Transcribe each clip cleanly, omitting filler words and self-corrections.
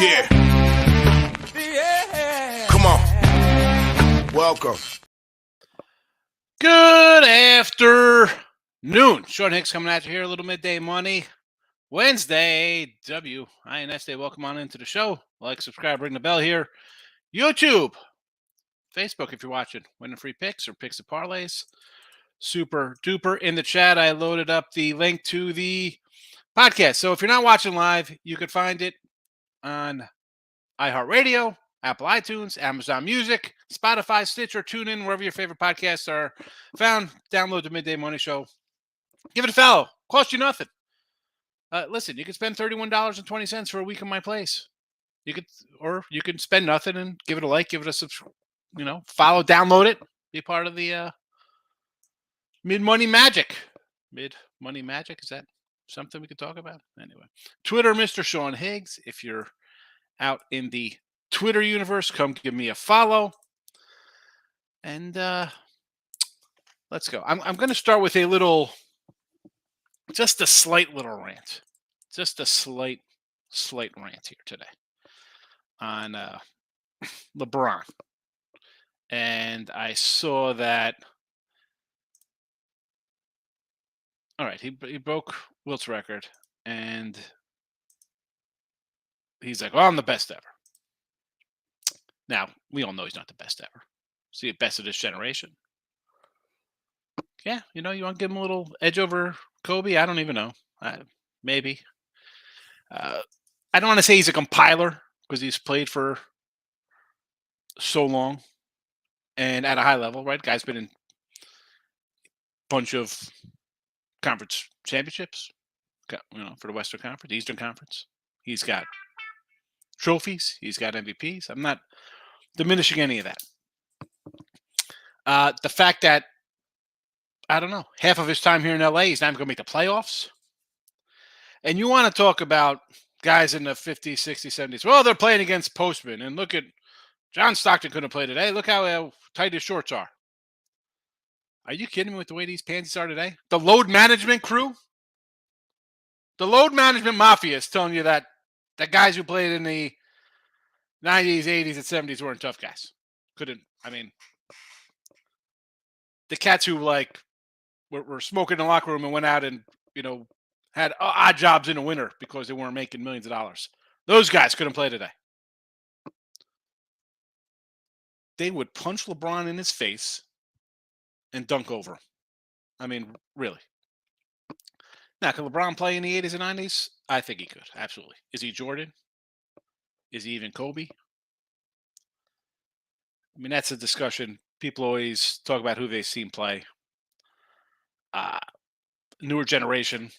Yeah. Come on. Welcome. Good afternoon. Sean Hicks coming at you here. A little midday money. Wednesday. WINS Day. Welcome on into the show. Like, subscribe, ring the bell here. YouTube. Facebook if you're watching. Winning free picks or picks of parlays. Super duper. In the chat, I loaded up the link to the podcast. So if you're not watching live, you can find it on iHeartRadio, Apple iTunes, Amazon Music, Spotify, Stitcher, TuneIn, wherever your favorite podcasts are found. Download the Midday Money Show. Give it a follow. Cost you nothing. Listen, you can spend $31.20 for a week in my place. You can spend nothing and give it a like, give it a subscribe, follow, download it, be part of the mid-money magic. Mid-money magic, is that something we could talk about? Anyway, Twitter, Mr. Sean Higgs. If you're out in the Twitter universe, come give me a follow. And let's go. I'm going to start with just a slight little rant. Just a slight rant here today on LeBron. And I saw that, all right, he broke Wilt's record, and he's like, well, I'm the best ever. Now, we all know he's not the best ever. Is he the best of this generation? Yeah, you want to give him a little edge over Kobe? I don't even know. Maybe. I don't want to say he's a compiler because he's played for so long and at a high level, right? Guy's been in a bunch of conference championships, for the Western Conference, Eastern Conference. He's got trophies. He's got MVPs. I'm not diminishing any of that. The fact that, I don't know, half of his time here in LA, he's not even going to make the playoffs. And you want to talk about guys in the 50s, 60s, 70s. Well, they're playing against postmen. And look at John Stockton couldn't play today. Look how tight his shorts are. Are you kidding me with the way these pansies are today? The load management crew? The load management mafia is telling you that the guys who played in the 90s, 80s, and 70s weren't tough guys. The cats who were smoking in the locker room and went out and, had odd jobs in the winter because they weren't making millions of dollars. Those guys couldn't play today. They would punch LeBron in his face and dunk over him. Really. Now, can LeBron play in the 80s and 90s? I think he could, absolutely. Is he Jordan? Is he even Kobe? That's a discussion. People always talk about who they've seen play. Newer generation.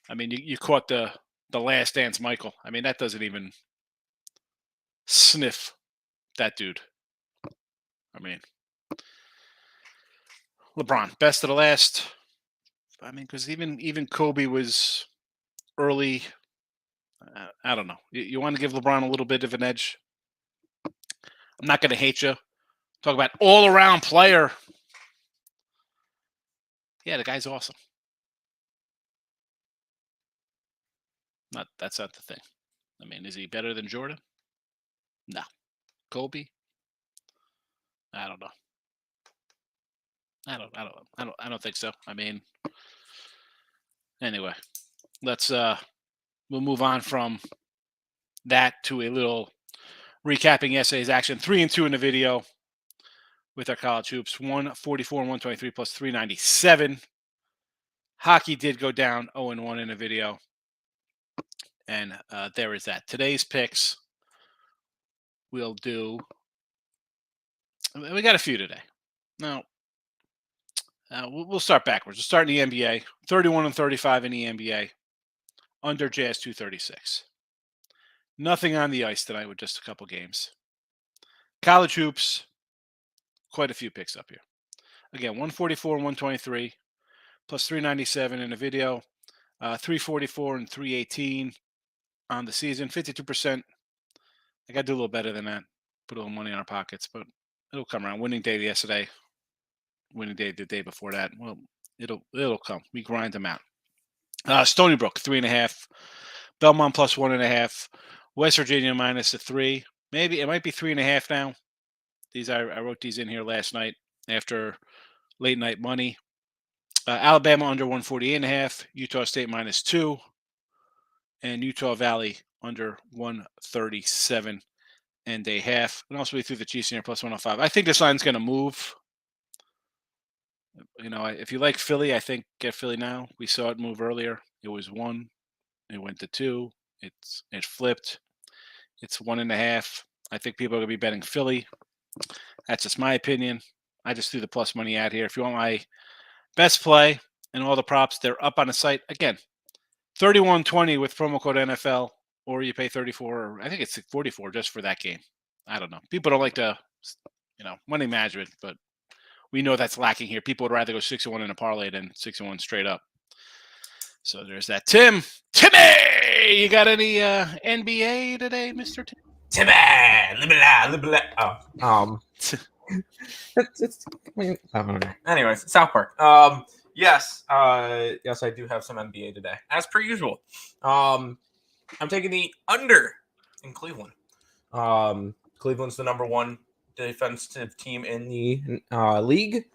You caught the Last Dance Michael. That doesn't even sniff that dude. LeBron, best of the last. Because even Kobe was early. I don't know. You want to give LeBron a little bit of an edge? I'm not going to hate you. Talk about all-around player. Yeah, the guy's awesome. That's not the thing. Is he better than Jordan? No. Kobe? I don't know. I don't think so. Anyway, we'll move on from that to a little recapping yesterday's action. 3-2 in the video with our college hoops. 144 and 123 plus 397. Hockey did go down 0-1 in the video. And there is that. Today's picks we'll do. We got a few today. Now, we'll start backwards. We'll start in the NBA. 31 and 35 in the NBA. Under Jazz 236. Nothing on the ice tonight with just a couple games. College hoops. Quite a few picks up here. Again, 144 and 123 plus 397 in the video. 344 and 318 on the season. 52%. I got to do a little better than that. Put a little money in our pockets, but it'll come around. Winning day yesterday. Winning day the day before that. Well, it'll come. We grind them out. Stony Brook, 3.5 Belmont plus 1.5. West Virginia minus a 3. Maybe it might be 3.5 now. These I wrote these in here last night after late night money. Alabama under 148.5. Utah State minus 2. And Utah Valley under 137.5. And also we threw the Chiefs in here plus 105. I think this line's going to move. If you like Philly, I think get Philly now. We saw it move earlier. It was 1. It went to 2. It flipped. It's 1.5. I think people are going to be betting Philly. That's just my opinion. I just threw the plus money out here. If you want my best play and all the props, they're up on the site. Again, 31.20 with promo code NFL, or you pay 34. I think it's 44 just for that game. I don't know. People don't like to, money management, but we know that's lacking here. People would rather go 6-1 in a parlay than 6-1 straight up. So there's that. Timmy, you got any NBA today, Mr. Tim? Timmy, anyways, South Park. Yes, I do have some NBA today, as per usual. I'm taking the under in Cleveland. Cleveland's the number 1 defensive team in the league.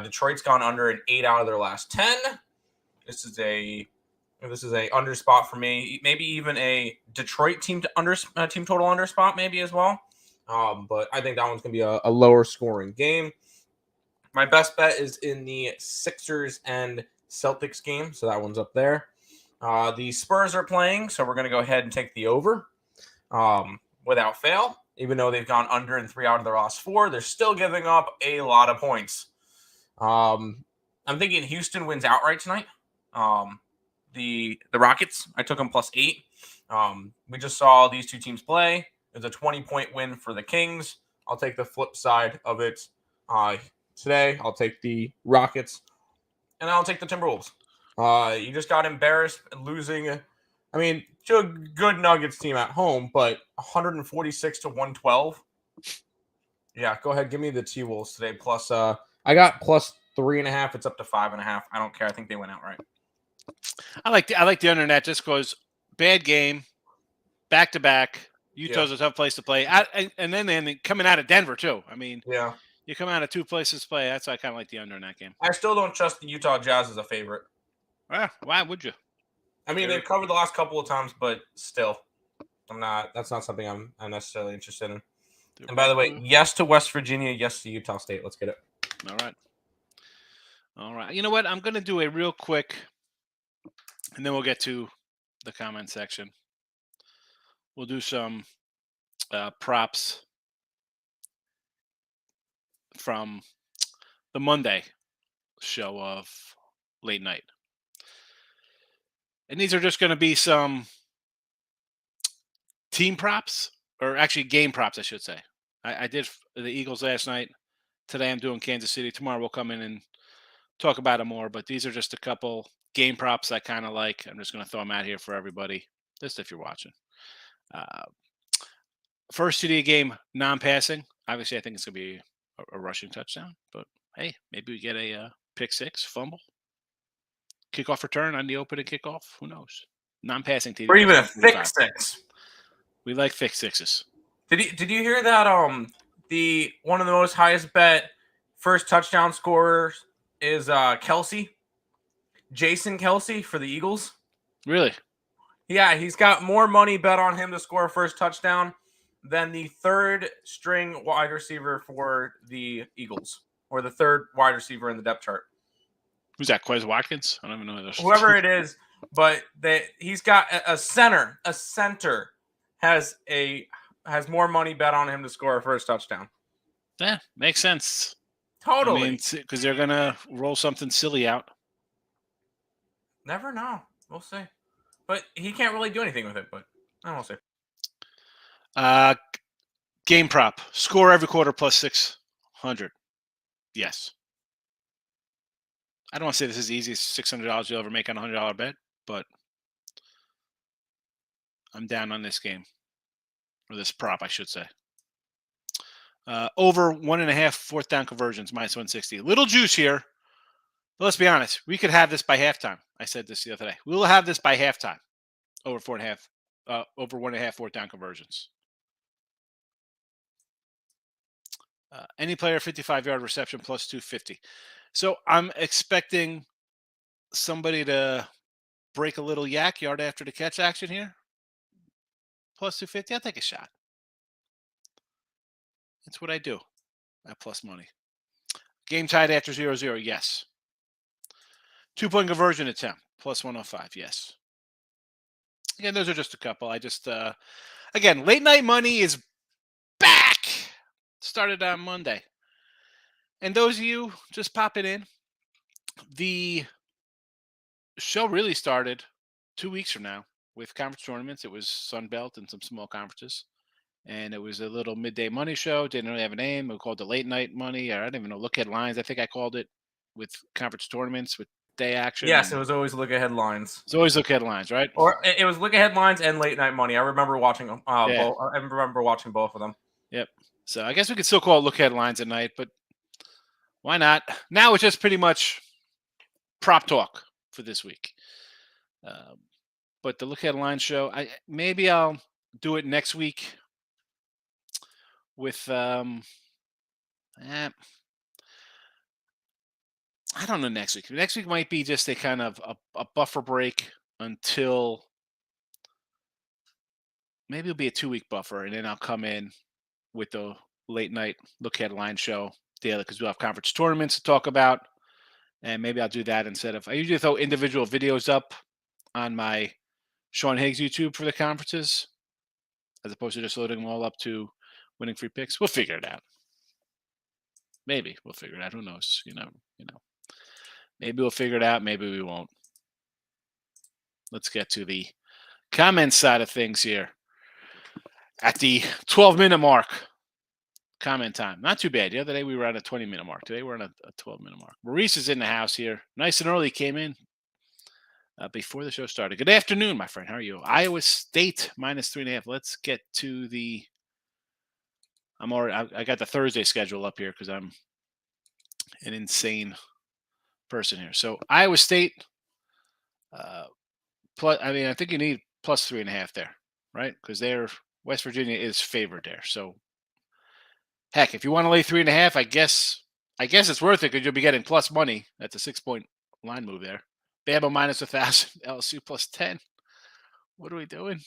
Detroit's gone under in 8 out of their last 10. This is a under spot for me. Maybe even a Detroit team total under spot maybe as well. But I think that one's gonna be a lower scoring game. My best bet is in the Sixers and Celtics game, so that one's up there. The Spurs are playing, so we're gonna go ahead and take the over without fail. Even though they've gone under in 3 out of their last 4, they're still giving up a lot of points. I'm thinking Houston wins outright tonight. The Rockets, I took them plus 8. We just saw these two teams play. It was a 20-point win for the Kings. I'll take the flip side of it today. I'll take the Rockets, and I'll take the Timberwolves. You just got embarrassed losing, to a good Nuggets team at home, but 146-112. Yeah, go ahead. Give me the T-Wolves today. Plus, I got plus 3.5. It's up to 5.5. I don't care. I think they went outright. I like the under net just because bad game, back to back. Utah's a tough place to play, and then coming out of Denver too. Yeah, you come out of 2 places to play. That's why I kind of like the under in that game. I still don't trust the Utah Jazz as a favorite. Why would you? They've covered the last couple of times, but still, I'm not. That's not something I'm necessarily interested in. And by the way, yes to West Virginia, yes to Utah State. Let's get it. All right. You know what? I'm going to do a real quick, and then we'll get to the comment section. We'll do some props from the Monday show of late night. And these are just going to be some team props, or actually game props, I should say. I did the Eagles last night. Today I'm doing Kansas City. Tomorrow we'll come in and talk about it more. But these are just a couple game props I kind of like. I'm just going to throw them out here for everybody, just if you're watching. First TD game, non-passing. Obviously, I think it's going to be a rushing touchdown. But, hey, maybe we get a pick 6, fumble. Kickoff return on the opening kickoff. Who knows? Non-passing TD. Or even a thick 6. We like thick 6s. Did you hear that? The one of the most highest bet first touchdown scorers is Kelsey, Jason Kelsey for the Eagles. Really? Yeah, he's got more money bet on him to score a first touchdown than the third string wide receiver for the Eagles, or the third wide receiver in the depth chart. Who's that? Quez Watkins? I don't even know who this. Whoever it is, but he's got a center. A center has more money bet on him to score a first touchdown. Yeah, makes sense. Totally. Because they're going to roll something silly out. Never know. We'll see. But he can't really do anything with it, but we'll see. Game prop. Score every quarter plus 600. Yes. I don't want to say this is the easiest $600 you'll ever make on a $100 bet, but I'm down on this game. Or this prop, I should say. Over 1.5 fourth down conversions, minus 160. Little juice here. But let's be honest. We could have this by halftime. I said this the other day. We will have this by halftime. over 4.5, over 1.5 fourth down conversions. Any player 55-yard reception plus 250. So I'm expecting somebody to break a little yak yard after the catch action here. Plus 250. I'll take a shot. That's what I do at plus money. Game tied after 0-0. Yes. 2-point conversion attempt plus 105. Yes. Again, those are just a couple. I just, again, late night money is back. Started on Monday. And those of you just popping in, the show really started 2 weeks from now with conference tournaments. It was Sun Belt and some small conferences. And it was a little midday money show. Didn't really have a name. We called it late night money. Or I don't even know. Look headlines. I think I called it with conference tournaments with day action. Yes, it was always look at headlines. It's always look headlines, right? Or it was look at headlines and late night money. I remember watching both. I remember watching both of them. Yep. So I guess we could still call it look headlines at night, but why not? Now it's just pretty much prop talk for this week. But the look headline show, maybe I'll do it next week with I don't know next week. Next week might be just a kind of a buffer break until maybe it'll be a 2-week buffer, and then I'll come in with the late night look headline show daily because we'll have conference tournaments to talk about, and maybe I'll do that instead of I usually throw individual videos up on my Sean Higgs YouTube for the conferences, as opposed to just loading them all up to winning free picks. We'll figure it out. Maybe we'll figure it out. Who knows? You know. Maybe we'll figure it out. Maybe we won't. Let's get to the comment side of things here. At the 12-minute mark, comment time. Not too bad. The other day we were at a 20-minute mark. Today we're on a 12-minute mark. Maurice is in the house here. Nice and early. Came in before the show started. Good afternoon, my friend. How are you? Iowa State minus 3.5. Let's get to the. I got the Thursday schedule up here because I'm an insane person here. So Iowa State. Plus, I think you need plus 3.5 there, right? Because West Virginia is favored there. So, heck, if you want to lay 3.5, I guess it's worth it because you'll be getting plus money. That's a 6-point line move there. Bama minus 1,000, LSU plus 10. What are we doing?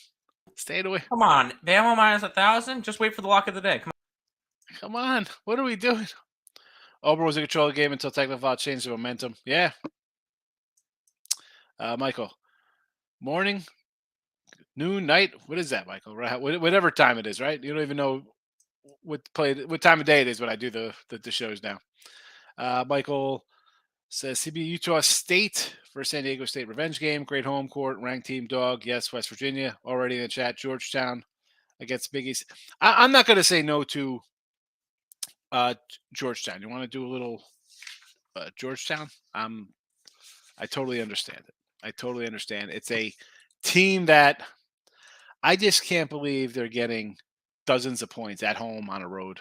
Stay away. Come on, Bama minus 1,000. Just wait for the lock of the day. Come on. What are we doing? Auburn was in control of the game until technical foul changed the momentum. Yeah. Michael, morning, noon, night. What is that, Michael? Whatever time it is, right? You don't even know what time of day it is when I do the shows now. Michael says CB Utah State for San Diego State revenge game. Great home court, ranked team dog. Yes, West Virginia already in the chat. Georgetown against Big East. I'm not going to say no to Georgetown. You want to do a little Georgetown? I totally understand it. I totally understand. It's a team that I just can't believe they're getting dozens of points at home on a road.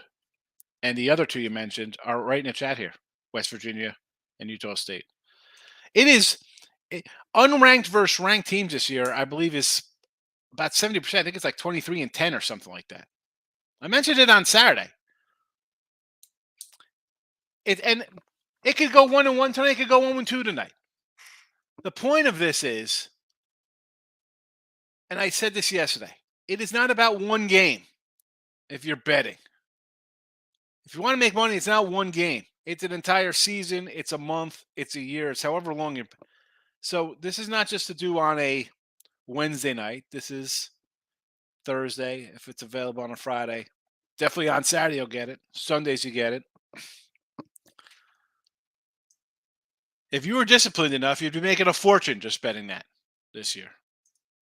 And the other two you mentioned are right in the chat here, West Virginia and Utah State. It is unranked versus ranked teams this year, I believe, is about 70%. I think it's like 23-10 or something like that. I mentioned it on Saturday. It could go 1-1 tonight. It could go 1-2 tonight. The point of this is, and I said this yesterday, it is not about one game if you're betting. If you want to make money, it's not one game. It's an entire season. It's a month. It's a year. It's however long you're. So this is not just to do on a Wednesday night. This is Thursday, if it's available on a Friday. Definitely on Saturday you'll get it. Sundays you get it. If you were disciplined enough, you'd be making a fortune just betting that this year.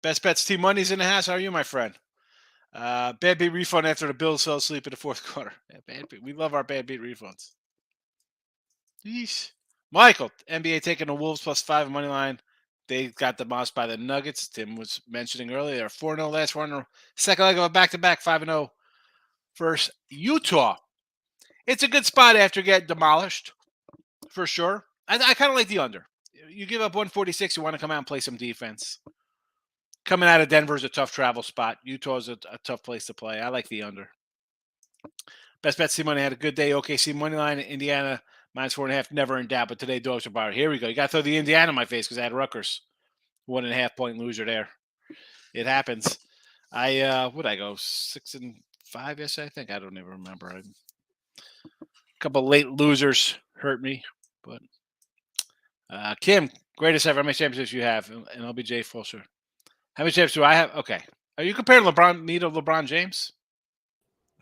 Best Bets Team Money's in the house. How are you, my friend? Bad beat refund after the Bills fell asleep in the fourth quarter. Yeah, bad beat. We love our bad beat refunds. Yeesh. Michael, NBA taking the Wolves plus 5 money line. They got demolished by the Nuggets. Tim was mentioning earlier. They're 4-0 last one. Second leg of a back-to-back 5-0 versus Utah. It's a good spot after getting demolished, for sure. I kind of like the under. You give up 146, you want to come out and play some defense. Coming out of Denver is a tough travel spot. Utah's a tough place to play. I like the under. Best bet C money had a good day. OKC money line. Indiana -4.5. Never in doubt. But today dogs are borrowed. Here we go. You got to throw the Indiana in my face because I had Rutgers. 1.5 point loser there. It happens. Would I go 6-5 yesterday? I think I don't even remember. A couple late losers hurt me, but Kim, greatest ever. How many championships you have? And LBJ Fulcher. How many championships do I have? Okay. Are you comparing me to LeBron James?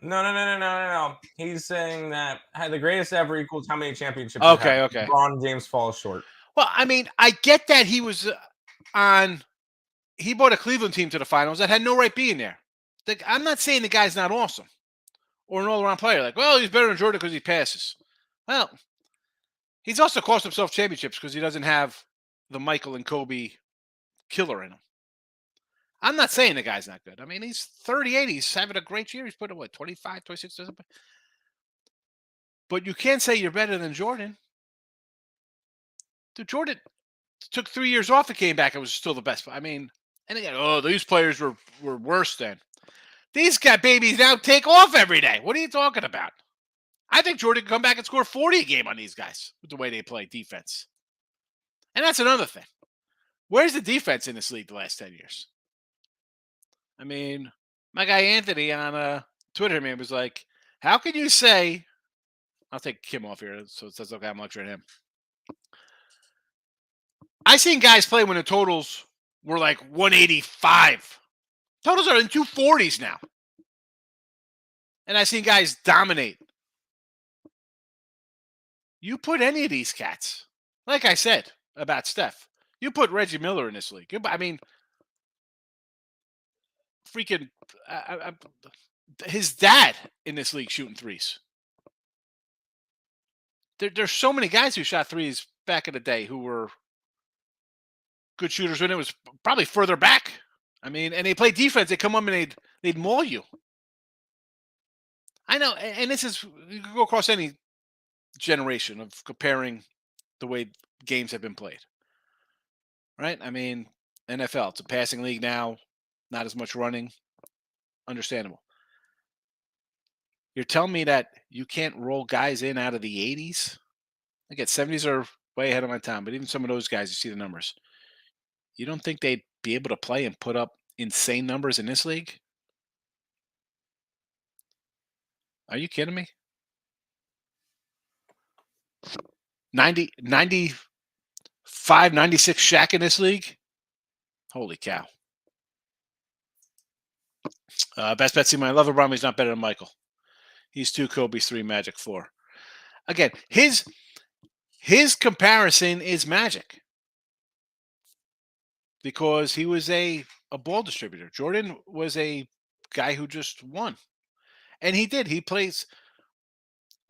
No. He's saying that the greatest ever equals how many championships. Okay. LeBron James falls short. Well, I mean, I get that he was he brought a Cleveland team to the finals that had no right being there. I'm not saying the guy's not awesome or an all-around player. Like, well, he's better than Jordan because he passes. Well, he's also cost himself championships because he doesn't have the Michael and Kobe killer in him. I'm not saying the guy's not good. I mean, he's 38. He's having a great year. He's put in, 25, 26? But you can't say you're better than Jordan. Dude, Jordan took 3 years off and came back and was still the best. I mean, and again, these players were worse then. These babies now take off every day. What are you talking about? I think Jordan can come back and score 40 a game on these guys with the way they play defense. And that's another thing. Where's the defense in this league the last 10 years? I mean, my guy Anthony on Twitter, man, was like, how can you say, I'll take Kim off here so it says, okay, I'm lecturing him. I seen guys play when the totals were like 185. Totals are in 240s now. And I seen guys dominate. You put any of these cats, like I said about Steph, you put Reggie Miller in this league. I mean, freaking his dad in this league shooting threes. There's so many guys who shot threes back in the day who were good shooters when it was probably further back. I mean, and they play defense. They come up and they'd maul you. I know, and this is, you can go across any generation of comparing the way games have been played. Right? I mean, NFL, it's a passing league now, not as much running. Understandable. You're telling me that you can't roll guys in out of the 80s? I get 70s are way ahead of my time, but even some of those guys, you see the numbers. You don't think they'd be able to play and put up insane numbers in this league? Are you kidding me? 95, 96 Shaq in this league? Holy cow. Best bet, see my love LeBron. He's not better than Michael. He's 2, Kobe's 3, Magic 4. Again, his comparison is Magic because he was a ball distributor. Jordan was a guy who just won. And he did. He plays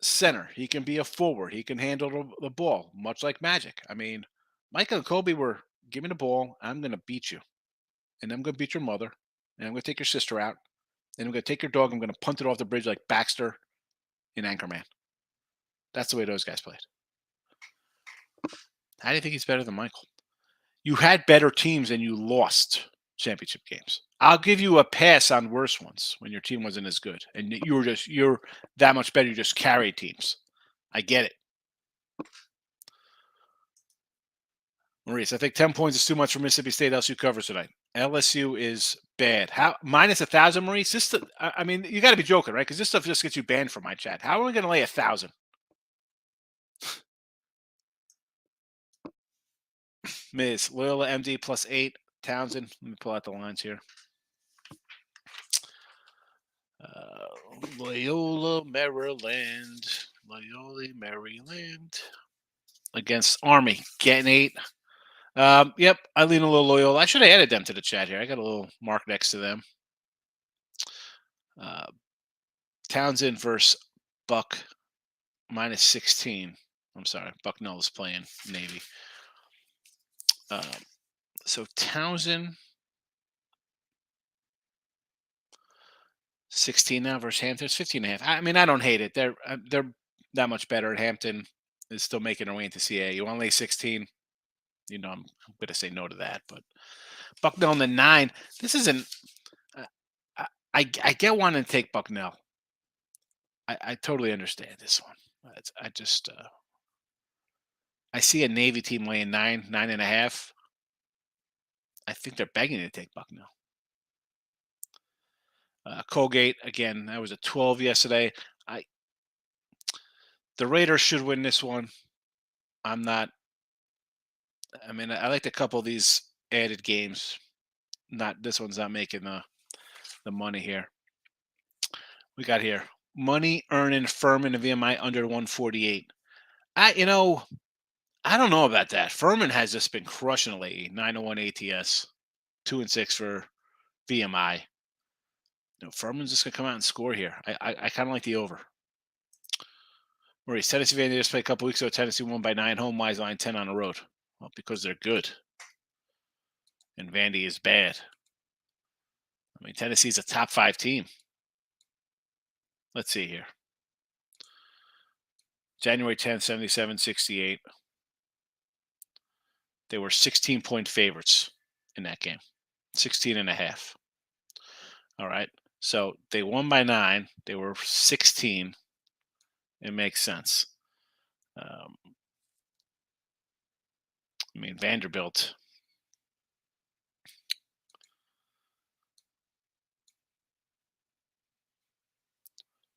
center. He can be a forward. He can handle the ball, much like Magic. I mean, Michael and Kobe were, give me the ball. I'm going to beat you. And I'm going to beat your mother. And I'm going to take your sister out. And I'm going to take your dog. I'm going to punt it off the bridge like Baxter in Anchorman. That's the way those guys played. How do you think he's better than Michael? You had better teams and you lost championship games. I'll give you a pass on worse ones when your team wasn't as good. And you're that much better. You just carried teams. I get it. Maurice, I think 10 points is too much for Mississippi State. LSU covers tonight. LSU is bad. How minus 1,000, Maurice? I mean, you got to be joking, right? Because this stuff just gets you banned from my chat. How are we going to lay 1,000? Miz Loyola MD +8. Townsend. Let me pull out the lines here. Loyola, Maryland. Against Army. Getting 8. Yep, I lean a little Loyola. I should have added them to the chat here. I got a little mark next to them. Townsend versus Buck -16. I'm sorry, Bucknell is playing Navy. So Townsend 16 now versus Hampton. It's 15.5. I mean, I don't hate it. They're that much better. Hampton is still making their way into CA. You want to lay 16? I'm going to say no to that. But Bucknell in the 9. This isn't. I get wanting to take Bucknell. I totally understand this one. I just I see a Navy team laying 9.5. I think they're begging to take Bucknell. Colgate again. That was a 12 yesterday. The Raiders should win this one. I'm not. I mean, I liked a couple of these added games. This one's not making the money here. We got here money earning Furman and VMI under 148. I don't know about that. Furman has just been crushing lately. 901 ATS, 2-6 for VMI. Furman's just gonna come out and score here. I kind of like the over. Maurice, Tennessee Vandy just played a couple weeks ago. Tennessee won by 9 home. Wise line 10 on the road. Well, because they're good. And Vandy is bad. I mean, Tennessee's a top 5 team. Let's see here. January 10th, 77-68. They were 16-point favorites in that game. 16.5. All right. So they won by 9. They were 16. It makes sense. I mean, Vanderbilt.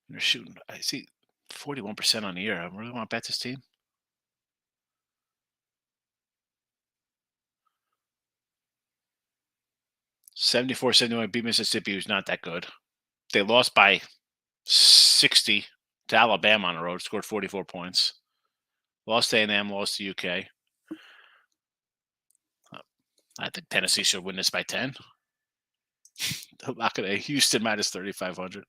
They're shooting. I see 41% on the year. I really want to bet this team. 74-71 beat Mississippi, who's not that good. They lost by 60 to Alabama on the road, scored 44 points. Lost to A&M, lost to UK. I think Tennessee should win this by 10. Lock it at Houston minus 3,500.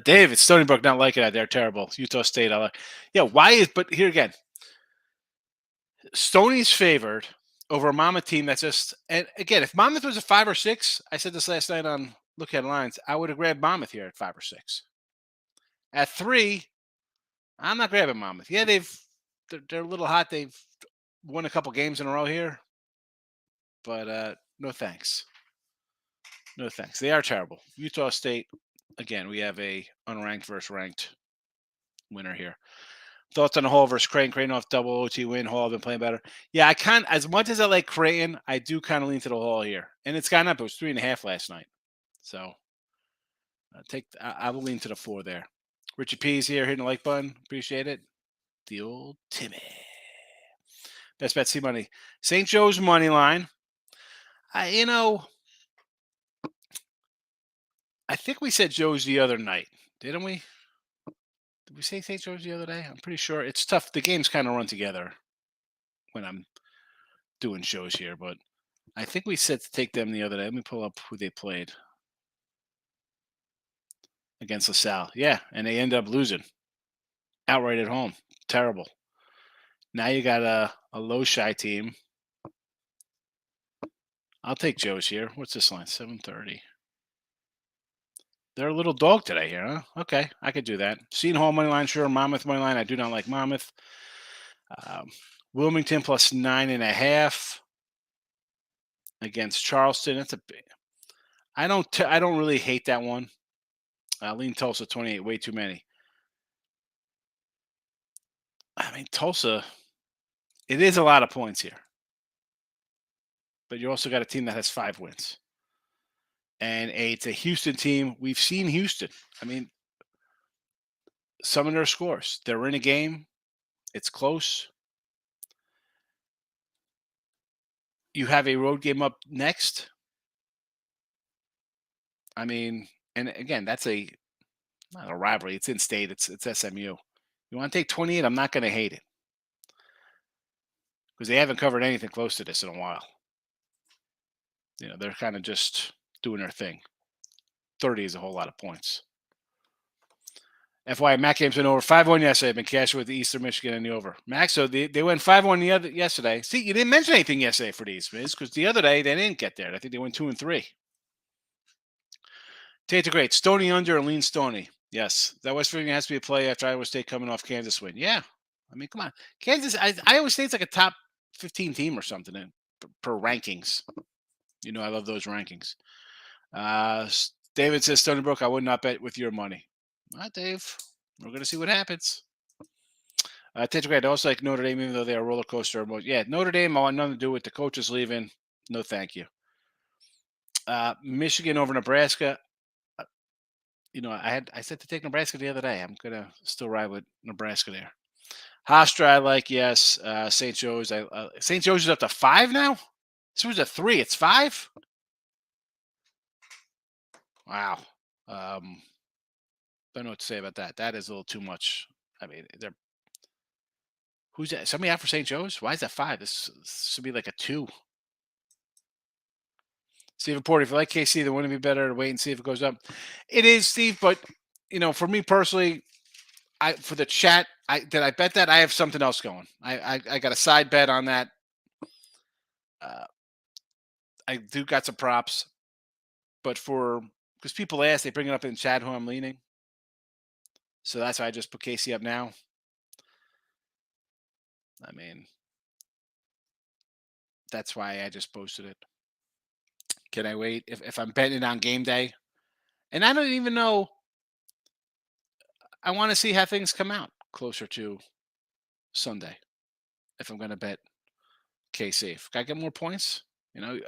David, Stony Brook not liking that. They're terrible. Utah State, I like. Yeah, but here again, Stony's favored over a Monmouth team that's just, and again, if Monmouth was a 5 or 6, I said this last night on Look Ahead Lines, I would have grabbed Monmouth here at 5 or 6. At 3, I'm not grabbing Monmouth. Yeah, they're a little hot. They've won a couple games in a row here, but no thanks. No thanks. They are terrible. Utah State, again, we have a unranked versus ranked winner here. Thoughts on the Hall versus Creighton? Creighton off double OT win. Hall been playing better. Yeah, as much as I like Creighton, I do kind of lean to the Hall here. And it's gone up. It was 3.5 last night. So I will lean to the 4 there. Richard P's here, hitting the like button. Appreciate it. The old Timmy. Best bet C money. St. Joe's money line. I think we said Joe's the other night, didn't we? Did we say St. Joe's the other day? I'm pretty sure. It's tough. The games kind of run together when I'm doing shows here, but I think we said to take them the other day. Let me pull up who they played against LaSalle. Yeah, and they end up losing outright at home. Terrible. Now you got a low shy team. I'll take Joe's here. What's this line? 7:30. They're a little dog today here, huh? Okay, I could do that. Seton Hall money line, sure. Monmouth money line. I do not like Monmouth. Wilmington plus 9.5 against Charleston. That's a big. I don't really hate that one. Lean Tulsa 28. Way too many. I mean, Tulsa. It is a lot of points here, but you also got a team that has 5 wins. And it's a Houston team. We've seen Houston. I mean, some of their scores. They're in a game. It's close. You have a road game up next. I mean, and again, that's not a rivalry. It's in state. It's SMU. You want to take 28? I'm not going to hate it because they haven't covered anything close to this in a while. They're kind of just doing their thing. 30 is a whole lot of points. FYI, Mac game's been over 5-1 yesterday. I've been cashing with the Eastern Michigan and the over. Mac, so they went 5-1 yesterday. See, you didn't mention anything yesterday for these, because the other day they didn't get there. I think they went 2-3. Tate great. Stony under and lean Stony. Yes. That West Virginia has to be a play after Iowa State coming off Kansas win. Yeah. I mean, come on. Kansas, Iowa State's like a top 15 team or something per rankings. You know, I love those rankings. David says, Stony Brook, I would not bet with your money. All right, Dave. We're going to see what happens. Tetra I also like Notre Dame, even though they're a roller coaster. Yeah, Notre Dame, I want nothing to do with the coaches leaving. No, thank you. Michigan over Nebraska. You know, I said to take Nebraska the other day. I'm going to still ride with Nebraska there. Hofstra, I like, yes. St. Joe's, St. Joe's is up to 5 now? This was a 3. It's 5? Wow. Don't know what to say about that. That is a little too much. I mean, who's that? Somebody out for St. Joe's? Why is that 5? This should be like a 2. Steve Porter, if you like KC, then wouldn't it be better to wait and see if it goes up? It is, Steve, but you know, for me personally, for the chat, I bet that I have something else going. I got a side bet on that. I do got some props, but because people ask, they bring it up in chat who I'm leaning. So that's why I just put KC up now. I mean, that's why I just posted it. Can I wait if I'm betting on game day? And I don't even know. I want to see how things come out closer to Sunday. If I'm going to bet KC, if I get more points, you know,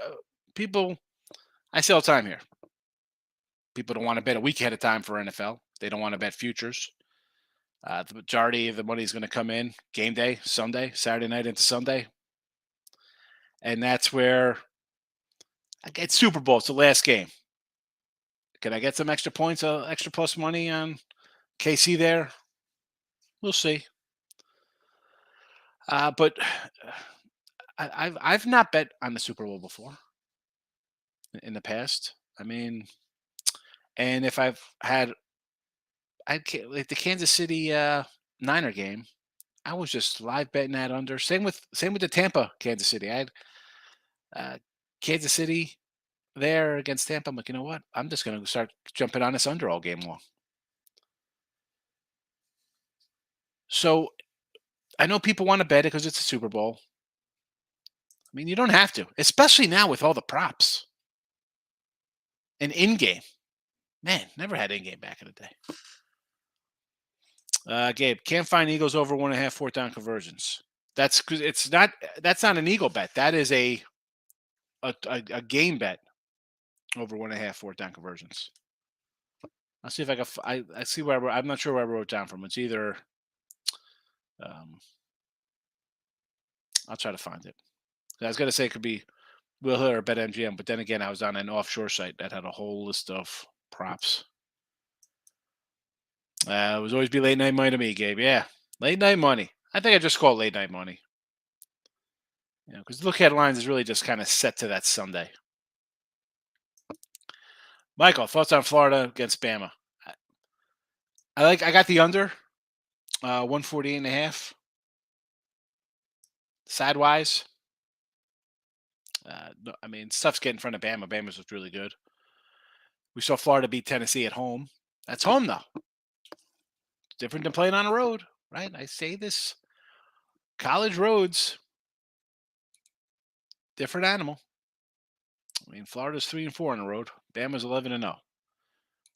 people. I say all the time here. People don't want to bet a week ahead of time for NFL. They don't want to bet futures. The majority of the money is going to come in game day, Sunday, Saturday night into Sunday. And that's where I get Super Bowl. It's the last game. Can I get some extra points, extra plus money on KC there? We'll see. But I've not bet on the Super Bowl before in the past. I mean, and if I've had, like the Kansas City Niner game, I was just live betting that under. Same with the Tampa Kansas City. I had Kansas City there against Tampa. I'm like, you know what? I'm just going to start jumping on this under all game long. So I know people want to bet it because it's a Super Bowl. I mean, you don't have to, especially now with all the props and in-game. Man, never had in-game back in the day. Gabe, can't find Eagles over 1.5 4th down conversions. That's because that's not an Eagle bet. That is a game bet over 1.5 4th down conversions. I'll see if I can. I see where I'm not sure where I wrote down from. It's either. I'll try to find it. I was gonna say it could be Will Hill or BetMGM, but then again, I was on an offshore site that had a whole list of props. It was always be late night money to me, Gabe. Yeah, late night money. I think I just call it late night money. You know, because the look headlines is really just kind of set to that Sunday. Michael, thoughts on Florida against Bama? I got the under 148.5. Sidewise. I mean, stuff's getting in front of Bama. Bama's looked really good. We saw Florida beat Tennessee at home. That's home, though. It's different than playing on the road, right? I say this. College roads, different animal. I mean, Florida's 3-4 on the road. Bama's 11-0.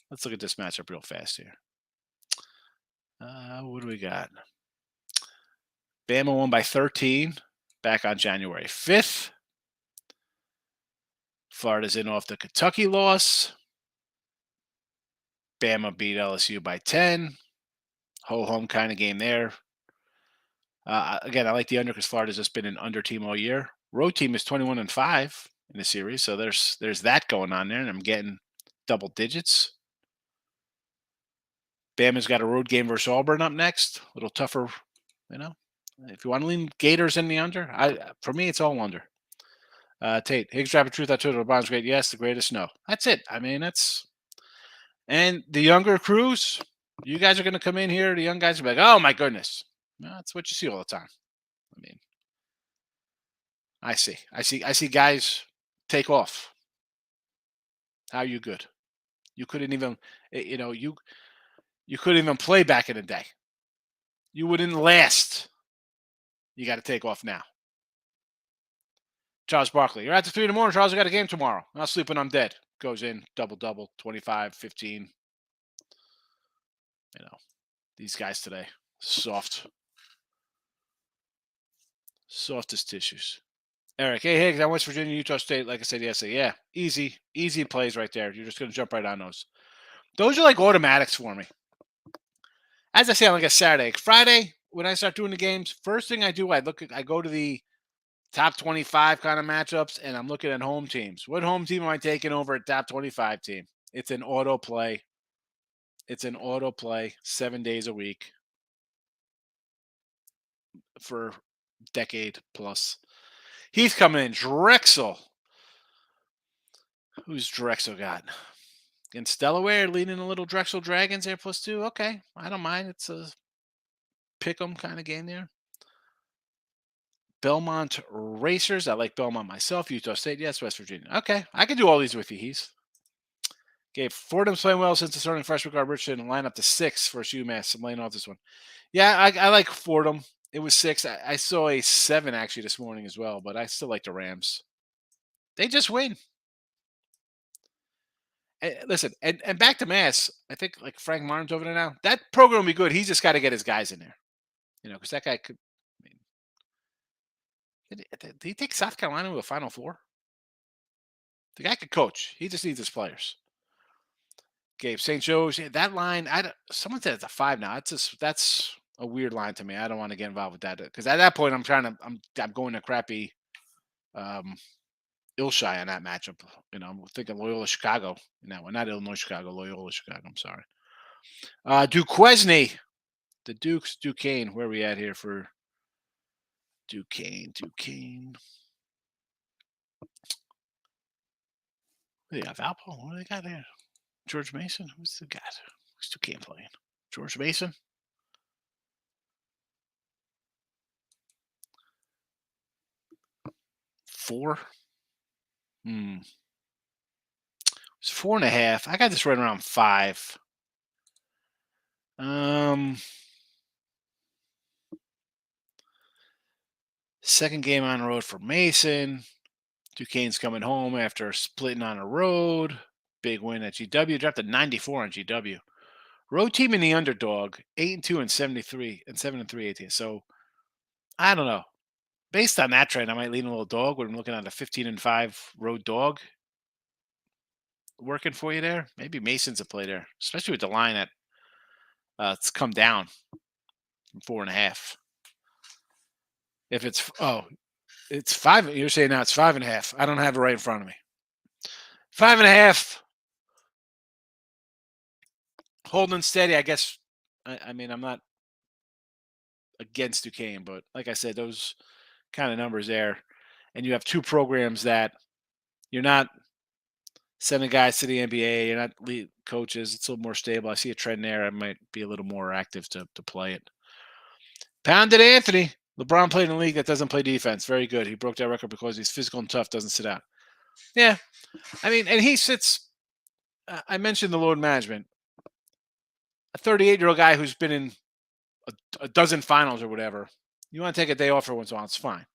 Let's look at this matchup real fast here. What do we got? Bama won by 13 back on January 5th. Florida's in off the Kentucky loss. Bama beat LSU by 10. Ho-hum kind of game there. Again, I like the under because Florida's just been an under team all year. Road team is 21-5 in the series, so there's that going on there, and I'm getting double digits. Bama's got a road game versus Auburn up next. A little tougher, you know. If you want to lean Gators in the under, for me, it's all under. Tate, Higgs driving truth on Twitter. LeBron's great. Yes, the greatest. No. That's it. I mean, and the younger crews, you guys are going to come in here. The young guys are like, oh my goodness. No, that's what you see all the time. I mean, I see guys take off. How are you good? You couldn't even, you couldn't even play back in the day. You wouldn't last. You got to take off now. Charles Barkley. You're out to 3 in the morning, Charles. I got a game tomorrow. I'll sleep when I'm dead. Goes in, double, 25, 15. You know, these guys today, soft. Softest tissues. Eric, hey, Higgs, I'm West Virginia, Utah State. Like I said yesterday, yeah, easy plays right there. You're just going to jump right on those. Those are like automatics for me. As I say on like a Saturday, Friday, when I start doing the games, first thing I do, I go to the top 25 kind of matchups, and I'm looking at home teams. What home team am I taking over a top 25 team? It's an auto play. 7 days a week for decade plus. He's coming in. Drexel. Who's Drexel got? Against Delaware, leading a little Drexel Dragons there, +2. Okay, I don't mind. It's a pick 'em kind of game there. Belmont Racers. I like Belmont myself. Utah State. Yes, West Virginia. Okay, I can do all these with you, Heath. Okay, Fordham's playing well since the starting freshman guard Richardson. Line up to 6 for UMass. I'm laying off this one. Yeah, I like Fordham. It was 6. I saw a 7 actually this morning as well, but I still like the Rams. They just win. Listen, and back to Mass. I think like Frank Martin's over there now. That program will be good. He's just got to get his guys in there, because that guy could. I mean, did he take South Carolina to a Final Four? The guy could coach. He just needs his players. Gabe St. Joe's. That line. Someone said it's a 5 now. That's a weird line to me. I don't want to get involved with that because at that point I'm going to crappy. Ilshai on that matchup. I'm thinking Loyola Chicago. No, not Illinois Chicago, Loyola Chicago. I'm sorry. Duquesne. The Dukes, Duquesne. Where are we at here for Duquesne? What do they got? Valpo? What do they got there? George Mason? Who's the guy? Who's Duquesne playing? George Mason? Four? It's 4.5. I got this right around 5. Second game on the road for Mason. Duquesne's coming home after splitting on the road. Big win at GW. Dropped a 94 on GW. Road team in the underdog. 8-2 and 73 and 7-3 18. So I don't know. Based on that trend, I might lean a little dog when I'm looking at a 15-5 road dog. Working for you there. Maybe Mason's a play there, especially with the line at it's come down from 4.5. If it's it's 5. You're saying now it's 5.5. I don't have it right in front of me. 5.5. Holding steady, I guess. I mean, I'm not against Duquesne, but like I said, those kind of numbers there, and you have 2 programs that you're not sending guys to the NBA. You're not lead coaches. It's a little more stable. I see a trend there. I might be a little more active to play it. Pounded Anthony. LeBron played in a league that doesn't play defense. Very good. He broke that record because he's physical and tough, doesn't sit out. Yeah. I mean, and he sits. I mentioned the load management. A 38-year-old guy who's been in a dozen finals or whatever. You want to take a day off for once in a while, it's fine.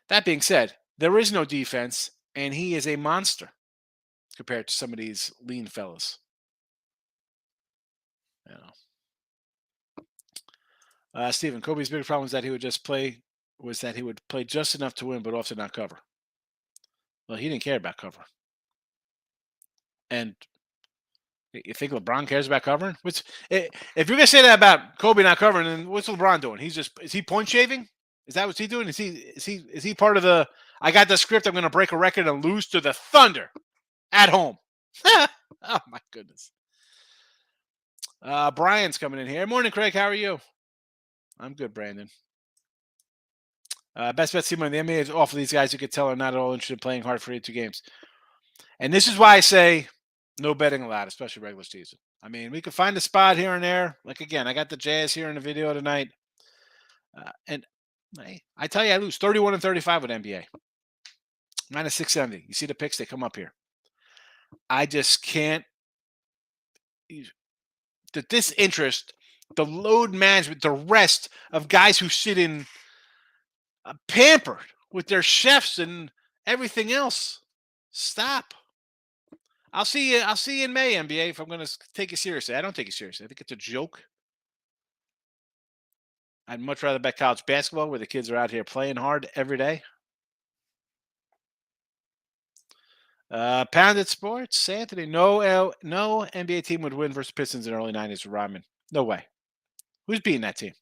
That being said, there is no defense, and he is a monster compared to some of these lean fellas. Stephen, Kobe's big problem was that he would play just enough to win, but often not cover. Well, he didn't care about covering. And you think LeBron cares about covering? If you're gonna say that about Kobe not covering, then what's LeBron doing? Is he point shaving? Is that what he's doing? Is he part of the? I got the script. I'm gonna break a record and lose to the Thunder at home. Oh my goodness. Brian's coming in here. Morning, Craig. How are you? I'm good, Brandon. Best bet team in the NBA is off of these guys. You could tell are not at all interested in playing hard for 82 games. And this is why I say no betting allowed, especially regular season. I mean, we could find a spot here and there. Like, again, I got the Jazz here in the video tonight. And I tell you, I lose 31-35 with NBA. Minus 670. You see the picks? They come up here. I just can't. The disinterest, the load management, the rest of guys who sit in pampered with their chefs and Everything else, stop. I'll see you. I'll see you in May, NBA. If I'm going to take you seriously, I don't take you seriously. I think it's a joke. I'd much rather bet college basketball, where the kids are out here playing hard every day. Pounded Sports, Anthony. No NBA team would win versus Pistons in the early '90s with Rodman. No way. Who's beating that team?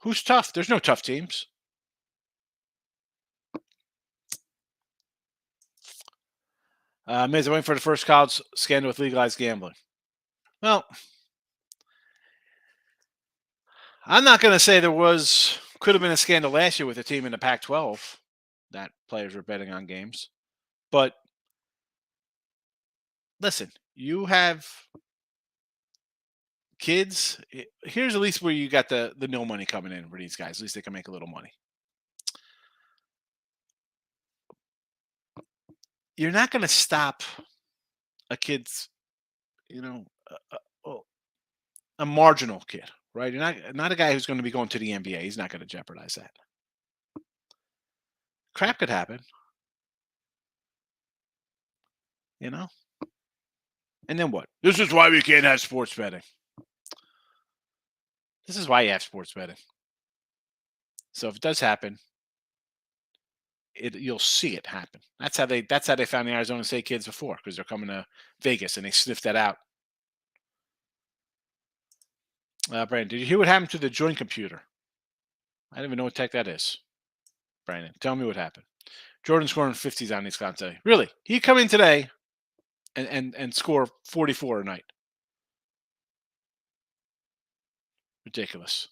Who's tough? There's no tough teams. Miz, I'm waiting for the first college scandal with legalized gambling. Well, I'm not going to say could have been a scandal last year with a team in the Pac-12 that players were betting on games. But listen, you have kids. Here's at least where you got the no money coming in for these guys. At least they can make a little money. You're not going to stop a kid's, a marginal kid, right? You're not a guy who's going to be going to the NBA. He's not going to jeopardize that. Crap could happen, And then what? This is why we can't have sports betting. This is why you have sports betting. So if it does happen, you'll see it happen. That's how they found the Arizona State kids before, because they're coming to Vegas and they sniffed that out. Brandon, did you hear what happened to the joint computer? I don't even know what tech that is. Brandon, tell me what happened. Jordan scoring 50s on these guys today. Really? He come in today and score 44 a night. Ridiculous.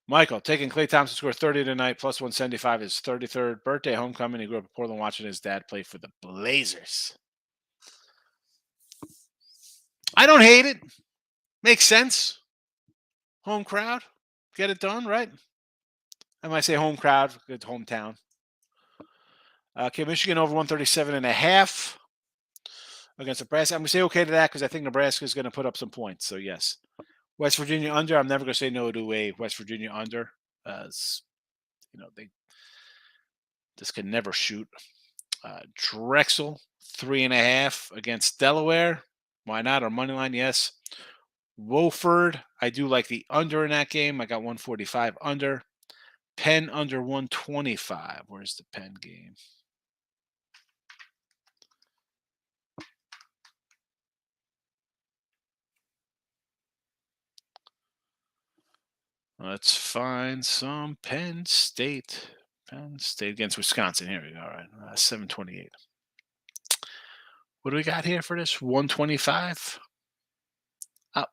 Michael, taking Klay Thompson to score 30 tonight, plus 175, his 33rd birthday homecoming. He grew up in Portland watching his dad play for the Blazers. I don't hate it. Makes sense. Home crowd. Get it done, right? And when I say home crowd, it's hometown. Okay, Michigan over 137.5 against Nebraska. I'm going to say okay to that because I think Nebraska is going to put up some points. So, yes. West Virginia under. I'm never going to say no to a West Virginia under. They just can never shoot. Drexel 3.5 against Delaware. Why not? Or money line, yes. Wofford, I do like the under in that game. I got 145 under. Penn under 125. Where's the Penn game? Let's find some Penn State. Penn State against Wisconsin. Here we go. All right. 728. What do we got here for this? 125? Oh.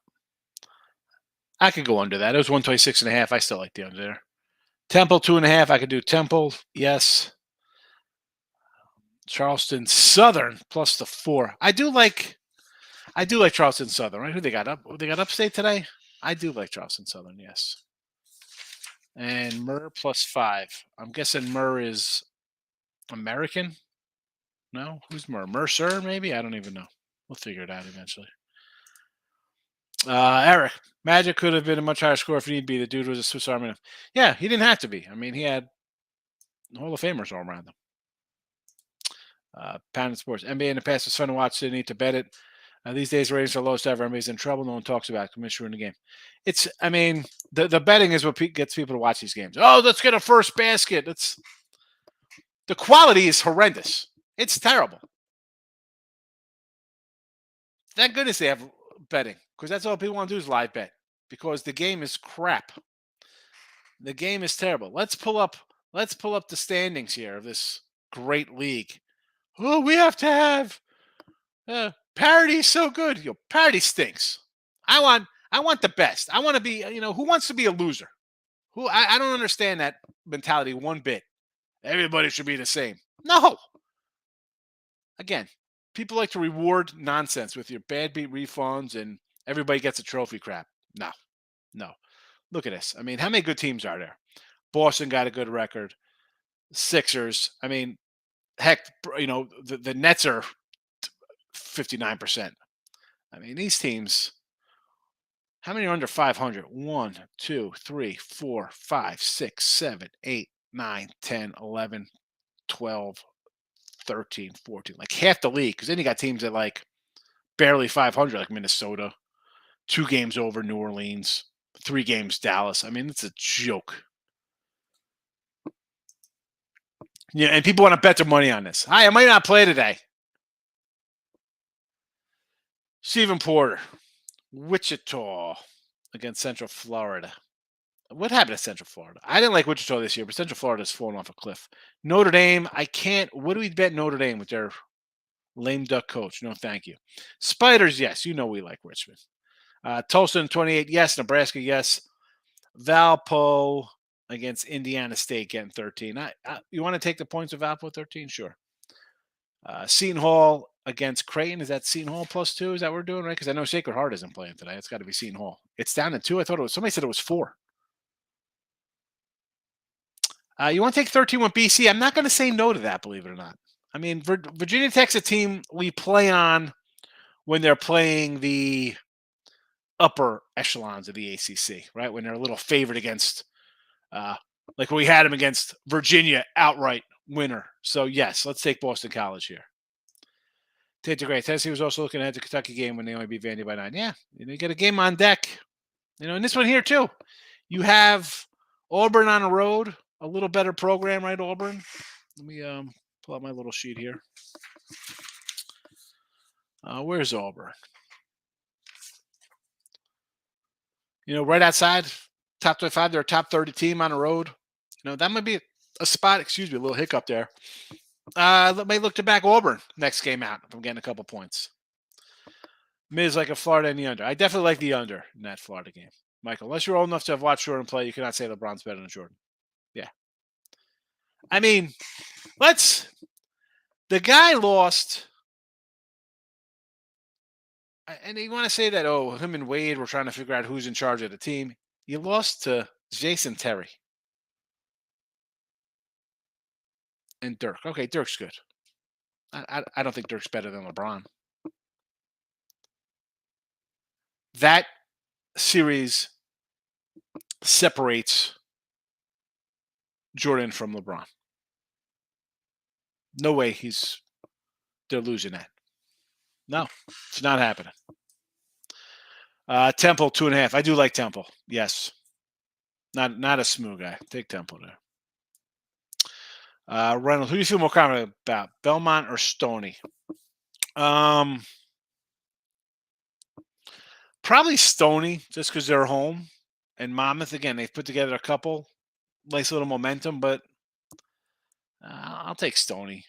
I could go under that. It was 126.5. I still like the under there. Temple 2.5. I could do Temple. Yes. Charleston Southern plus the 4. I do like Charleston Southern, right? Who they got up? They got Upstate today? I do like Charleston Southern, yes. And Murr plus 5. I'm guessing Murr is American. No? Who's Murr? Mercer, maybe? I don't even know. We'll figure it out eventually. Eric, Magic could have been a much higher score if need be. The dude was a Swiss Army knife. Yeah, he didn't have to be. I mean, he had Hall of Famers all around him. Pounded Sports. NBA in the past was fun to watch. Didn't need to bet it. These days, ratings are lowest ever. Everybody's in trouble. No one talks about it. Commissioner in the game. The betting is what gets people to watch these games. Oh, let's get a first basket. The quality is horrendous. It's terrible. Thank goodness they have betting, because that's all people want to do is live bet, because the game is crap. The game is terrible. Let's pull up the standings here of this great league. Oh, we have to have parity is so good. Parity stinks. I want the best. I want to be, who wants to be a loser? I don't understand that mentality one bit. Everybody should be the same. No. Again, people like to reward nonsense with your bad beat refunds and everybody gets a trophy crap. No. Look at this. I mean, how many good teams are there? Boston got a good record. Sixers. I mean, heck, the Nets are 59%. I mean, these teams, How many are under 500? 1, 2, 3, 4, 5, 6, 7, 8, 9, 10, 11, 12, 13, 14. Like half the league. Because then you got teams that like barely 500, like Minnesota, 2 games over New Orleans, 3 games Dallas. I mean, it's a joke. Yeah, and people want to bet their money on this. Hi, I might not play today. Stephen Porter, Wichita against Central Florida. What happened to Central Florida? I didn't like Wichita this year, but Central Florida's fallen off a cliff. Notre Dame, I can't. What do we bet Notre Dame with their lame duck coach? No, thank you. Spiders, yes. You know we like Richmond. Tulsa 28, yes. Nebraska, yes. Valpo against Indiana State getting 13. You want to take the points of Valpo 13? Sure. Seton Hall against Creighton. Is that Seton Hall +2? Is that what we're doing, right? Because I know Sacred Heart isn't playing today. It's got to be Seton Hall. It's down to 2. I thought it was. Somebody said it was 4. You want to take 13 with BC? I'm not going to say no to that, believe it or not. I mean, Virginia Tech's a team we play on when they're playing the upper echelons of the ACC, right? When they're a little favored against, like we had them against Virginia outright winner. So, yes, let's take Boston College here. Tate Great. Tennessee was also looking at the Kentucky game when they only beat Vandy by 9. Yeah, you get a game on deck. And this one here, too. You have Auburn on the road. A little better program, right, Auburn? Let me pull out my little sheet here. Where's Auburn? Right outside top 25. They're a top 30 team on the road. That might be a spot. Excuse me, a little hiccup there. May look to back Auburn next game out if I'm getting a couple points. Miz like a Florida in the under. I definitely like the under in that Florida game. Michael, unless you're old enough to have watched Jordan play, you cannot say LeBron's better than Jordan. Yeah. I mean, the guy lost, and you want to say that, him and Wade were trying to figure out who's in charge of the team. You lost to Jason Terry. And Dirk. Okay, Dirk's good. I don't think Dirk's better than LeBron. That series separates Jordan from LeBron. No way they're losing that. No, it's not happening. Temple 2.5. I do like Temple. Yes. Not a smooth guy. Take Temple there. Reynolds, who do you feel more confident about, Belmont or Stoney? Probably Stoney, just because they're home. And Monmouth, again, they've put together a couple. Nice little momentum, but I'll take Stoney.